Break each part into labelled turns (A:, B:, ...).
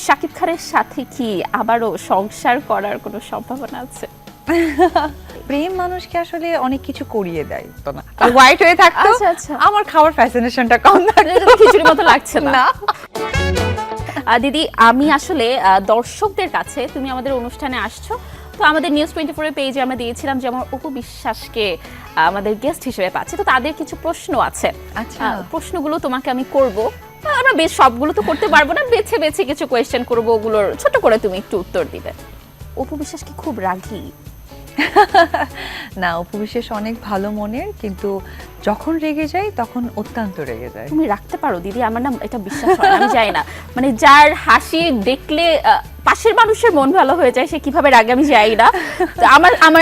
A: শাকিব খানের সাথে কি আবারও সংসার করার কোনো সম্ভাবনা আছে?
B: প্রেম মানুষকে আসলে অনেক কিছু করিয়ে দেয় তো না হোয়াইট হয়ে থাকতো।
A: আচ্ছা, আচ্ছা।
B: আমার খাওয়ার ফ্যাসিনেশনটা কম থাকতো।
A: খিচুড়ি মতো লাগছে না।
B: না
A: দিদি, আমি আসলে দর্শকদের কাছে, তুমি আমাদের অনুষ্ঠানে আসছো, তো আমাদের নিউজ 24 এর পেজে আমরা দিয়েছিলাম যে আমার অপু বিশ্বাসকে আমাদের গেস্ট হিসেবে পাচ্ছি, তো তাদের কিছু প্রশ্ন আছে।
B: আচ্ছা।
A: প্রশ্নগুলো তোমাকে আমি করব। আমরা বেশ সবগুলো তো করতে পারবো না, বেছে বেছে কিছু কোয়েশ্চেন করবো, ওগুলোর ছোট করে তুমি একটু উত্তর দিবে। অপু বিশ্বাস কি খুব রাগী?
B: না, অপু বিশ্বাস অনেক ভালো মনের, কিন্তু যখন রেগে যায় তখন অত্যন্ত রেগে যায়।
A: তুমি রাখতে পারো দিদি? আমার না এটা বিশ্বাস হয় না, আমি জানি না, মানে যার হাসি দেখলে পাশের মানুষের মন ভালো হয়ে যায়, সে কিভাবে রাগে আমি জানি না। তো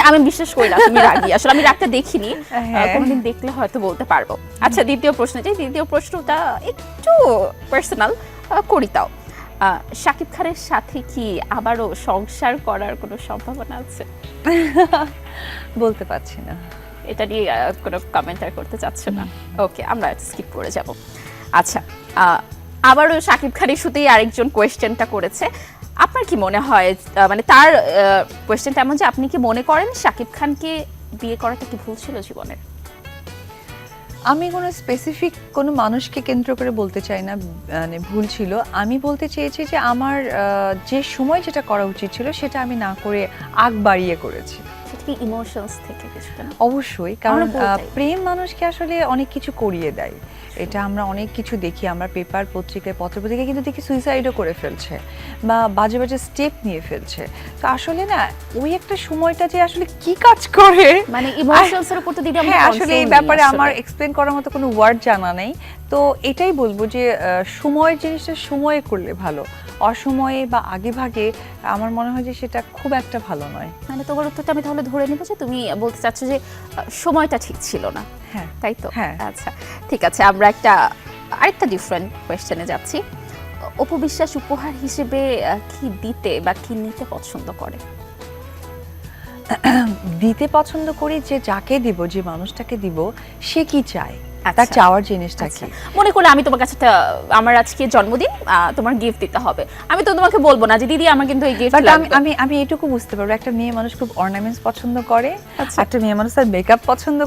A: আমি বিশ্বাস করি না তুমি রাগী, আসলে আমি রাগটা দেখিনি, কোনোদিন দেখলে হয়তো বলতে পারবো। আচ্ছা, দ্বিতীয় প্রশ্ন, দ্বিতীয় প্রশ্নটা একটু পার্সোনাল, করি তাও। শাকিব খানের সাথে কি আবারও সংসার করার কোনো সম্ভাবনা আছে?
B: বলতে পারছি না।
A: এটা নিয়ে কোনো কমেন্ট আর করতে চাচ্ছ না? ওকে, আমরা স্কিপ করে যাব। আচ্ছা, আবারও শাকিব খান ইস্যুতেই আরেকজন কোয়েশ্চেনটা করেছে। আপনার কি মনে হয়, মানে তার কোয়েশ্চেনটা এমন যে আপনি কি মনে করেন শাকিব খানকে বিয়ে করাটা কি ভুল ছিল জীবনের?
B: আমি কোনো স্পেসিফিক কোনো মানুষকে কেন্দ্র করে বলতে চাই না মানে ভুল ছিল। আমি বলতে চেয়েছি যে আমার যে সময় যেটা করা উচিত ছিল সেটা আমি না করে আগ বাড়িয়ে করেছি।
A: সেটা কি ইমোশনস থেকে কিছুটা?
B: অবশ্যই, কারণ
A: আমরা বলতেই।
B: প্রেম মানুষকে আসলে অনেক কিছু করিয়ে দেয়। এটা আমরা অনেক কিছু দেখি, আমরা পেপার পত্রিকায় পত্রপত্রিকায় কিন্তু দেখি সুইসাইডও করে ফেলছে বা বাজে বাজে স্টেপ নিয়ে ফেলছে। তো আসলে না, ওই একটা সময়টা যে আসলে কি কাজ করে,
A: মানে ইমোশনস এর উপর তো দিদি আমরা
B: হ্যাঁ, আসলে এই
A: control
B: ব্যাপারে
A: নেই
B: আমার
A: আসলে।
B: এক্সপ্লেন করার মতো কোনো ওয়ার্ড জানা নেই। তো এটাই বলবো যে সময়ের জিনিসটা সময়ে করলে ভালো, অসময়ে বা আগে ভাগে আমার মনে হয় যে সেটা খুব একটা ভালো নয়।
A: মানে তোমার উত্তরটা আমি তাহলে ধরে নেব যে তুমি বলতে চাচ্ছ যে সময়টা ঠিক ছিল না,
B: হ্যাঁ,
A: তাই তো?
B: হ্যাঁ।
A: আচ্ছা, ঠিক আছে, আমরা আরেকটা ডিফারেন্ট কোয়েশ্চেনে যাচ্ছি। অপু বিশ্বাস উপহার হিসেবে কি দিতে বা কি নিতে পছন্দ করে?
B: দিতে পছন্দ করি যে যাকে দিব, যে মানুষটাকে দিব, সে কি চায়,
A: আচ্ছা।
B: তার চাওয়ার জিনিসটা
A: আচ্ছা,
B: কি।
A: মনে করলে আমি তোমার কাছে আমার আজকে জন্মদিন, তোমার গিফট দিতে হবে, আমি তো তোমাকে বলবো না যে দিদি আমার কিন্তু এই গিফট
B: বাট
A: লাগবে।
B: আমি এটুকু বুঝতে পারবো, একটা মেয়ে মানুষ খুব অর্নামেন্টস পছন্দ করে,
A: আচ্ছা।
B: একটা মেয়ে মানুষ তার মেকআপ পছন্দ